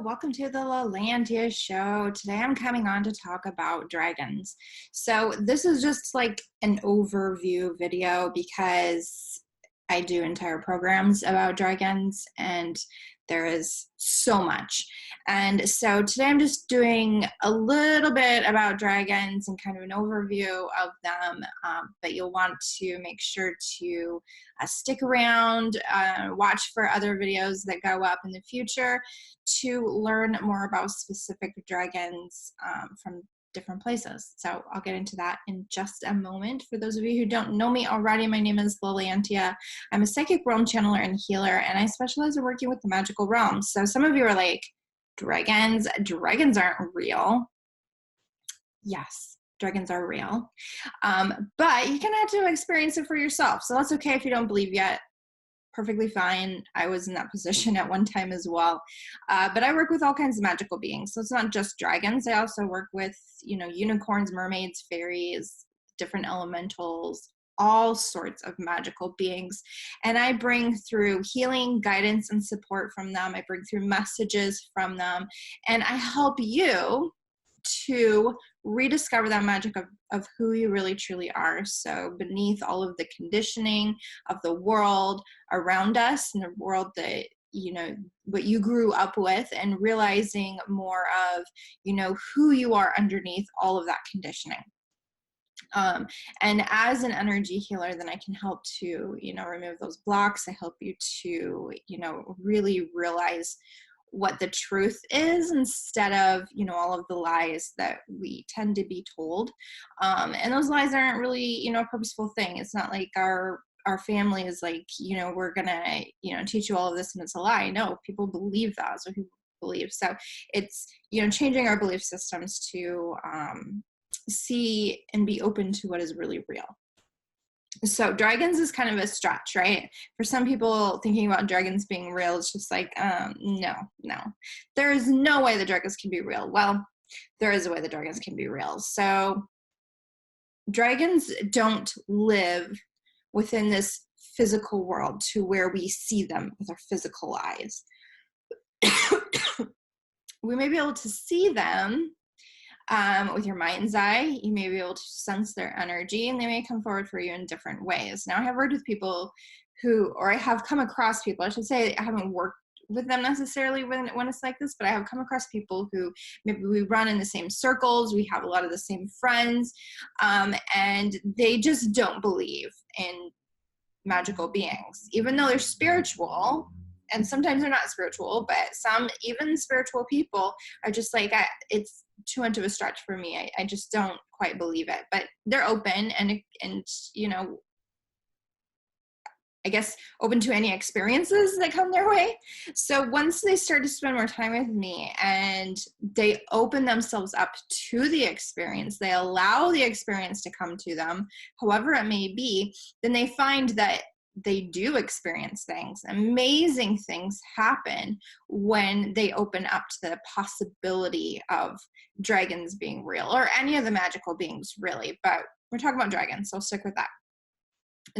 welcome to the Lalantia Show. Today I'm coming on to talk about dragons. So this is just like an overview video because I do entire programs about dragons and there is so much. And so today I'm just doing a little bit about dragons and kind of an overview of them, but you'll want to make sure to stick around, watch for other videos that go up in the future to learn more about specific dragons from different places. So I'll get into that in just a moment. For those of you who don't know me already, my name is Lalantia. I'm a psychic realm channeler and healer, and I specialize in working with the magical realms. So some of you are like, dragons aren't real. Yes, dragons are real, but you can have to experience it for yourself. So that's okay if you don't believe yet. Perfectly fine. I was in that position at one time as well. But I work with all kinds of magical beings. So it's not just dragons. I also work with, unicorns, mermaids, fairies, different elementals, all sorts of magical beings. And I bring through healing, guidance, and support from them. I bring through messages from them. And I help you to rediscover that magic of who you really truly are. So beneath all of the conditioning of the world around us and the world that, what you grew up with, and realizing more of, who you are underneath all of that conditioning. And as an energy healer, then I can help to, remove those blocks. I help you to, really realize what the truth is instead of, all of the lies that we tend to be told. And those lies aren't really, a purposeful thing. It's not like our family is like, we're gonna, teach you all of this and it's a lie. No, people believe that. So people believe. So it's, changing our belief systems to see and be open to what is really real. So dragons is kind of a stretch, right? For some people, thinking about dragons being real, it's just like, no. There is no way the dragons can be real. Well, there is a way the dragons can be real. So dragons don't live within this physical world to where we see them with our physical eyes. We may be able to see them with your mind's eye. You may be able to sense their energy, and they may come forward for you in different ways. Now, I have worked with people I have come across people, I should say, I haven't worked with them necessarily when it's like this, but I have come across people who maybe we run in the same circles, we have a lot of the same friends, and they just don't believe in magical beings, even though they're spiritual. And sometimes they're not spiritual, but some even spiritual people are just like, it's too much of a stretch for me. I just don't quite believe it. But they're open and I guess open to any experiences that come their way. So once they start to spend more time with me and they open themselves up to the experience, they allow the experience to come to them, however it may be, then they find that they do experience things. Amazing things happen when they open up to the possibility of dragons being real, or any of the magical beings really, but we're talking about dragons, so stick with that.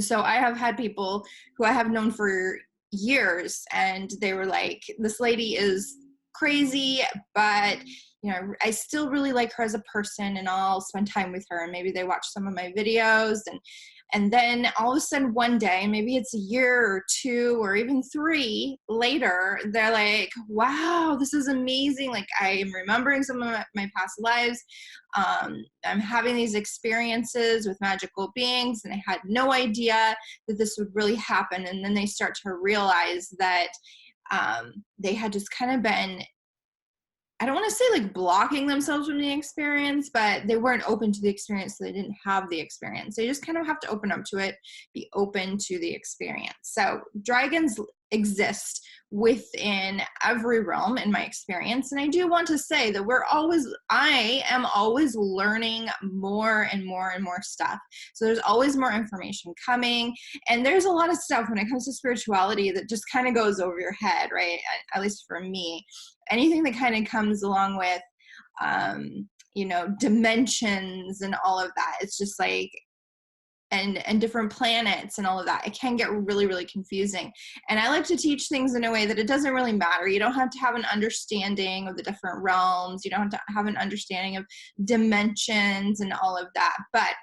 So I have had people who I have known for years, and they were like, this lady is crazy, but I still really like her as a person, and I'll spend time with her. And maybe they watch some of my videos, and then all of a sudden one day, maybe it's a year or two or even 3 later, they're like, wow, this is amazing. Like, I am remembering some of my past lives. I'm having these experiences with magical beings, and I had no idea that this would really happen. And then they start to realize that they had just kind of been, I don't want to say like blocking themselves from the experience, but they weren't open to the experience, so they didn't have the experience. So you just kind of have to open up to it, be open to the experience. So dragons exist within every realm in my experience. And I do want to say that I am always learning more and more and more stuff. So there's always more information coming. And there's a lot of stuff when it comes to spirituality that just kind of goes over your head, right? At least for me. Anything that kind of comes along with, dimensions and all of that. It's just like, and different planets and all of that. It can get really, really confusing. And I like to teach things in a way that it doesn't really matter. You don't have to have an understanding of the different realms. You don't have to have an understanding of dimensions and all of that. But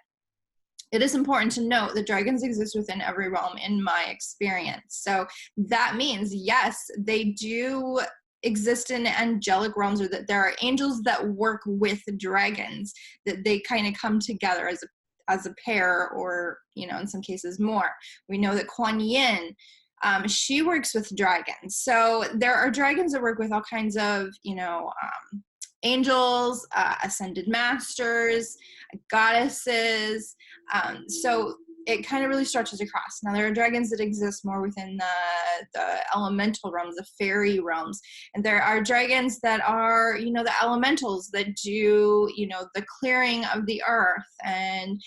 it is important to note that dragons exist within every realm in my experience. So that means, yes, they do exist in angelic realms, or that there are angels that work with dragons, that they kind of come together as a pair, or, you know, in some cases more. We know that Kuan Yin, she works with dragons. So there are dragons that work with all kinds of, you know, angels, ascended masters, goddesses. So it kind of really stretches across. Now, there are dragons that exist more within the elemental realms, the fairy realms. And there are dragons that are, you know, the elementals that do, you know, the clearing of the earth and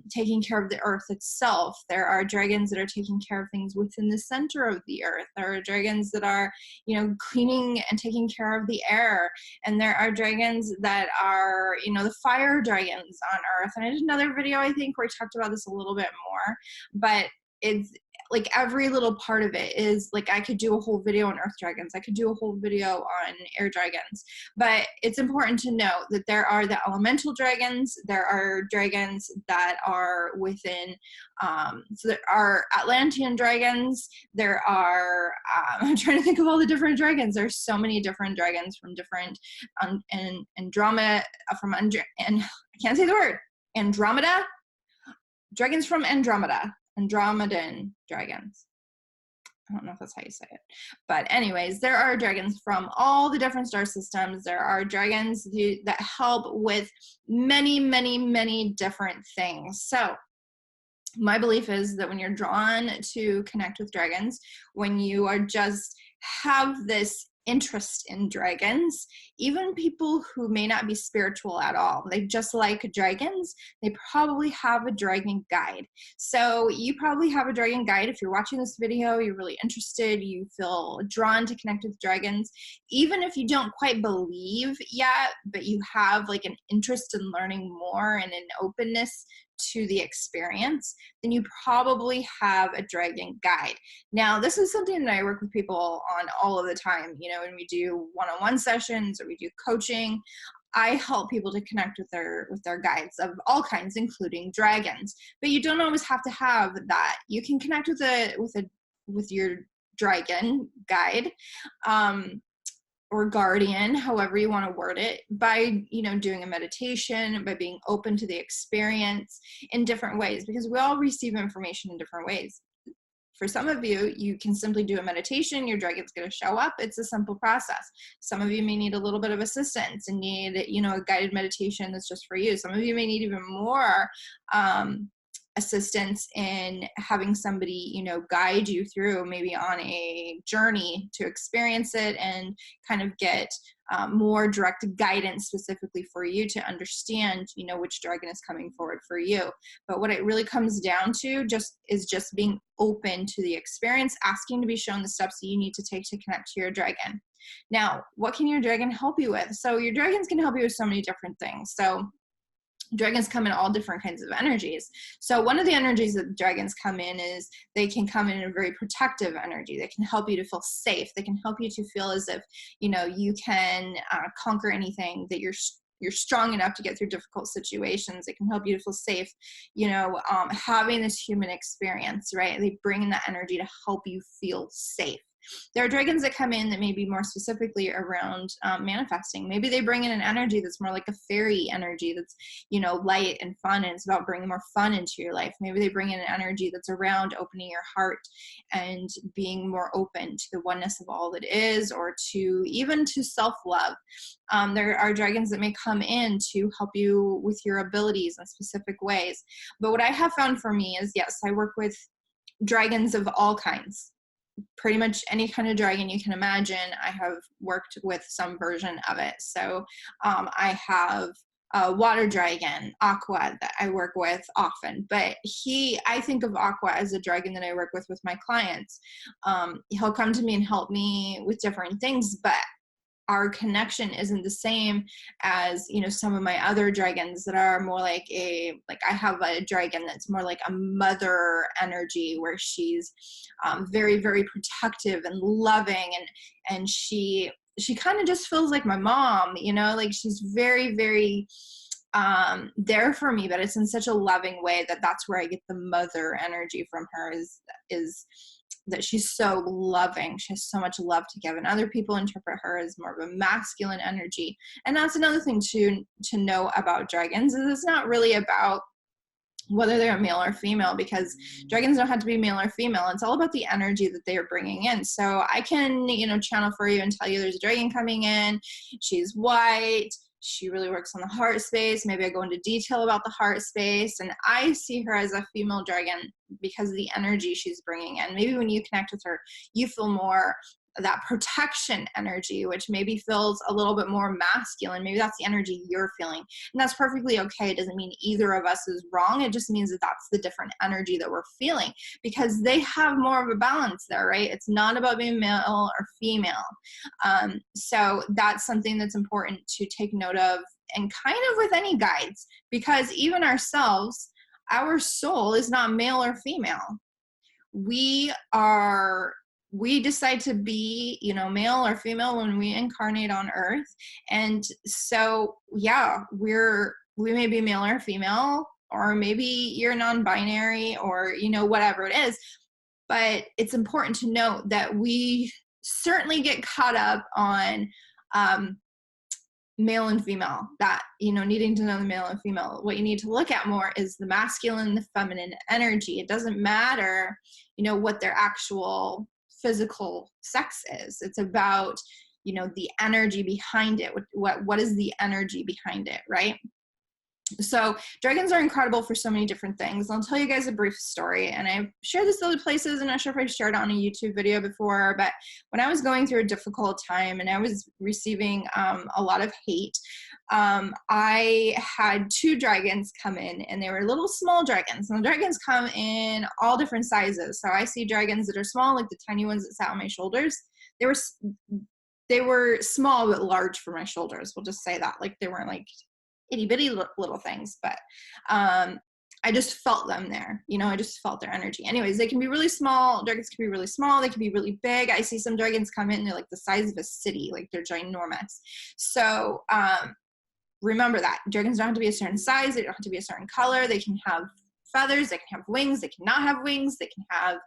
taking care of the earth itself. There are dragons that are taking care of things within the center of the earth. There are dragons that are, you know, cleaning and taking care of the air. And there are dragons that are, you know, the fire dragons on earth. And I did another video, I think, where I talked about this a little bit more, but it's like every little part of it is like, I could do a whole video on earth dragons. I could do a whole video on air dragons, but it's important to note that there are the elemental dragons. There are dragons that are within, so there are Atlantean dragons. There are, I'm trying to think of all the different dragons. There's so many different dragons from different, and Andromeda, and I can't say the word, Andromeda, dragons from Andromeda. Andromedan dragons. I don't know if that's how you say it. But anyways, there are dragons from all the different star systems. There are dragons that help with many, many, many different things. So my belief is that when you're drawn to connect with dragons, when you are just have this interest in dragons, even people who may not be spiritual at all, they just like dragons, they probably have a dragon guide. So you probably have a dragon guide. If you're watching this video, you're really interested, you feel drawn to connect with dragons, even if you don't quite believe yet, but you have like an interest in learning more and an openness to the experience, then you probably have a dragon guide. Now, this is something that I work with people on all of the time. You know, when we do one-on-one sessions or we do coaching, I help people to connect with their guides of all kinds, including dragons. But you don't always have to have that. You can connect with your dragon guide, or guardian, however you want to word it, by, you know, doing a meditation, by being open to the experience in different ways, because we all receive information in different ways. For some of you, you can simply do a meditation, your dragon's going to show up. It's a simple process. Some of you may need a little bit of assistance and need, you know, a guided meditation that's just for you. Some of you may need even more assistance in having somebody, you know, guide you through, maybe on a journey to experience it and kind of get more direct guidance specifically for you to understand, you know, which dragon is coming forward for you. But what it really comes down to is just being open to the experience, asking to be shown the steps that you need to take to connect to your dragon. Now, what can your dragon help you with? So your dragons can help you with so many different things. So dragons come in all different kinds of energies. So one of the energies that dragons come in is they can come in a very protective energy. They can help you to feel safe. They can help you to feel as if, you know, you can conquer anything, that you're strong enough to get through difficult situations. It can help you to feel safe, you know, having this human experience, right? They bring in that energy to help you feel safe. There are dragons that come in that may be more specifically around manifesting. Maybe they bring in an energy that's more like a fairy energy that's, you know, light and fun, and it's about bringing more fun into your life. Maybe they bring in an energy that's around opening your heart and being more open to the oneness of all that is, or to even to self-love. There are dragons that may come in to help you with your abilities in specific ways. But what I have found for me is, yes, I work with dragons of all kinds. Pretty much any kind of dragon you can imagine, I have worked with some version of it. So I have a water dragon, Aqua, that I work with often. But I think of Aqua as a dragon that I work with my clients. He'll come to me and help me with different things, but our connection isn't the same as, you know, some of my other dragons that are more like I have a dragon that's more like a mother energy, where she's very, very protective and loving, and she kind of just feels like my mom, you know, like she's very, very there for me, but it's in such a loving way that's where I get the mother energy from her, is that she's so loving. She has so much love to give, and other people interpret her as more of a masculine energy. And that's another thing to know about dragons, is it's not really about whether they're male or female, because dragons don't have to be male or female. It's all about the energy that they are bringing in. So I can, you know, channel for you and tell you there's a dragon coming in. She's white. She really works on the heart space. Maybe I go into detail about the heart space, and I see her as a female dragon because of the energy she's bringing in. Maybe when you connect with her, you feel more that protection energy, which maybe feels a little bit more masculine. Maybe that's the energy you're feeling, and that's perfectly okay. It doesn't mean either of us is wrong. It just means that that's the different energy that we're feeling, because they have more of a balance there, right? It's not about being male or female. So that's something that's important to take note of, and kind of with any guides, because even ourselves, our soul is not male or female. We decide to be, you know, male or female when we incarnate on earth. And so, yeah, we may be male or female, or maybe you're non-binary, or, you know, whatever it is. But it's important to note that we certainly get caught up on male and female, that, you know, needing to know the male and female. What you need to look at more is the masculine, the feminine energy. It doesn't matter, you know, what their actual physical sex is. It's about, you know, the energy behind it. What is the energy behind it, right? So dragons are incredible for so many different things. I'll tell you guys a brief story, and I've shared this other places. I'm not sure if I've shared it on a YouTube video before, but when I was going through a difficult time and I was receiving a lot of hate, I had 2 dragons come in, and they were little small dragons. And the dragons come in all different sizes. So I see dragons that are small, like the tiny ones that sat on my shoulders. They were small but large for my shoulders. We'll just say that. Like, they weren't like itty bitty little things, but I just felt them there. You know, I just felt their energy. Anyways, they can be really small. Dragons can be really small. They can be really big. I see some dragons come in, and they're like the size of a city. Like, they're ginormous. So remember that dragons don't have to be a certain size. They don't have to be a certain color. They can have feathers. They can have wings. They can not have wings. They can have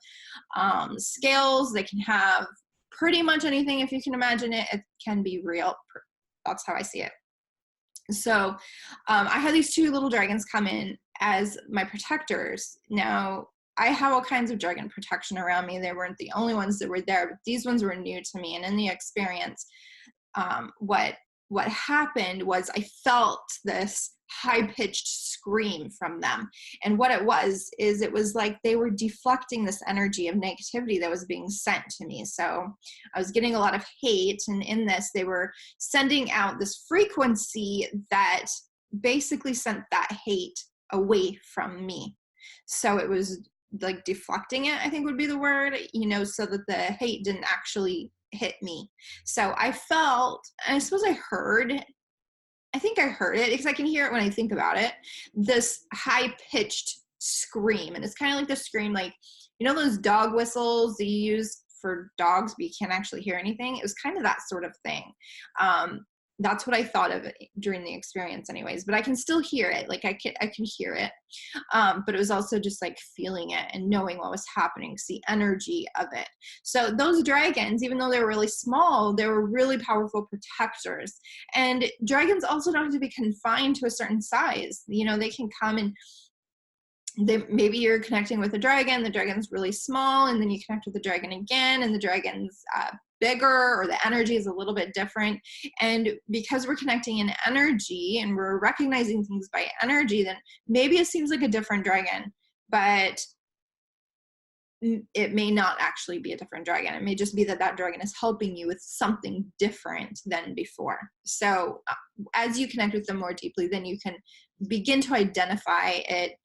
scales. They can have pretty much anything. If you can imagine it, it can be real. That's how I see it. So I had these 2 little dragons come in as my protectors. Now, I have all kinds of dragon protection around me. They weren't the only ones that were there, but these ones were new to me. And in the experience, what happened was I felt this high-pitched scream from them. And what it was like they were deflecting this energy of negativity that was being sent to me. So I was getting a lot of hate, and in this, they were sending out this frequency that basically sent that hate away from me. So it was like deflecting it, I think would be the word, you know, so that the hate didn't actually hit me. So I felt, and I suppose I think I heard it, because I can hear it when I think about it, this high-pitched scream. And it's kind of like the scream, like, you know, those dog whistles that you use for dogs, but you can't actually hear anything? It was kind of that sort of thing. That's what I thought of it during the experience anyways, but I can still hear it. Like, I can hear it. But it was also just like feeling it and knowing what was happening. It's the energy of it. So those dragons, even though they were really small, they were really powerful protectors. And dragons also don't have to be confined to a certain size. You know, they can come and maybe you're connecting with a dragon, the dragon's really small, and then you connect with the dragon again, and the dragon's bigger, or the energy is a little bit different. And because we're connecting in energy and we're recognizing things by energy, then maybe it seems like a different dragon, but it may not actually be a different dragon. It may just be that dragon is helping you with something different than before. So as you connect with them more deeply, then you can begin to identify it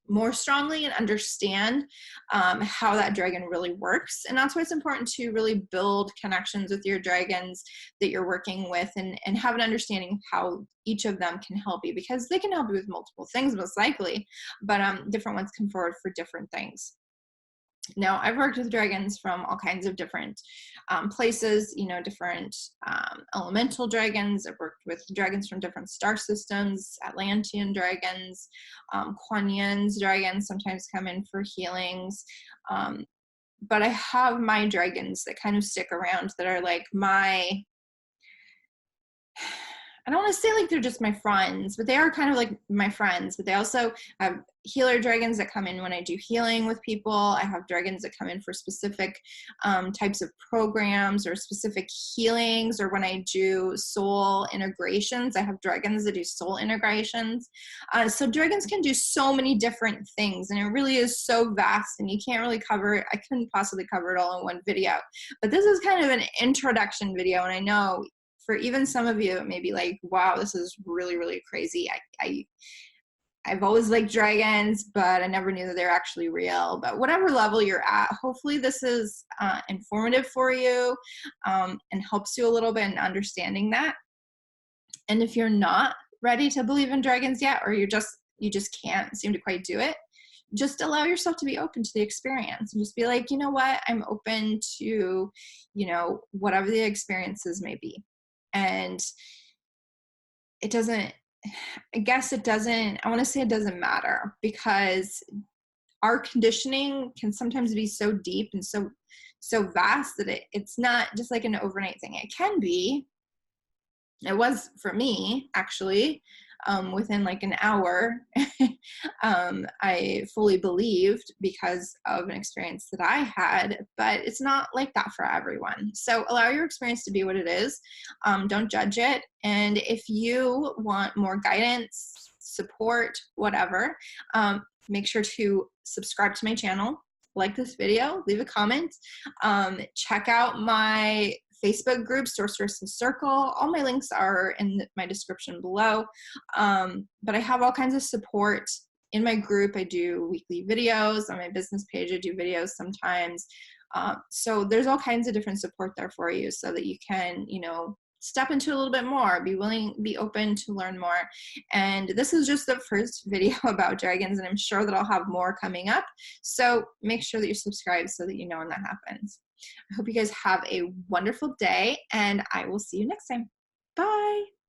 more strongly and understand how that dragon really works. And that's why it's important to really build connections with your dragons that you're working with, and have an understanding of how each of them can help you, because they can help you with multiple things most likely, but different ones come forward for different things. Now, I've worked with dragons from all kinds of different places, you know, different elemental dragons. I've worked with dragons from different star systems, Atlantean dragons, Kuan Yin's dragons sometimes come in for healings. But I have my dragons that kind of stick around, that are like my, I don't want to say like they're just my friends, but they are kind of like my friends. But they also have healer dragons that come in when I do healing with people. I have dragons that come in for specific types of programs or specific healings, or when I do soul integrations, I have dragons that do soul integrations. So dragons can do so many different things, and it really is so vast, and you can't really cover it. I couldn't possibly cover it all in one video, but this is kind of an introduction video. And I know for even some of you, it may be like, wow, this is really, really crazy. I've always liked dragons, but I never knew that they're actually real. But whatever level you're at, hopefully this is informative for you and helps you a little bit in understanding that. And if you're not ready to believe in dragons yet, or you just can't seem to quite do it, just allow yourself to be open to the experience, and just be like, you know what, I'm open to, you know, whatever the experiences may be. And it doesn't, I guess it doesn't, I want to say it doesn't matter, because our conditioning can sometimes be so deep and so vast that it's not just like an overnight thing. It can be. It was for me, actually. Within like an hour, I fully believed because of an experience that I had, but it's not like that for everyone. So allow your experience to be what it is. Don't judge it. And if you want more guidance, support, whatever, make sure to subscribe to my channel, like this video, leave a comment, check out my Facebook group, Sorceress and Circle. All my links are in my description below. But I have all kinds of support in my group. I do weekly videos. On my business page, I do videos sometimes. So there's all kinds of different support there for you, so that you can, you know, step into a little bit more, be open to learn more. And this is just the first video about dragons, and I'm sure that I'll have more coming up. So make sure that you subscribe so that you know when that happens. I hope you guys have a wonderful day, and I will see you next time. Bye.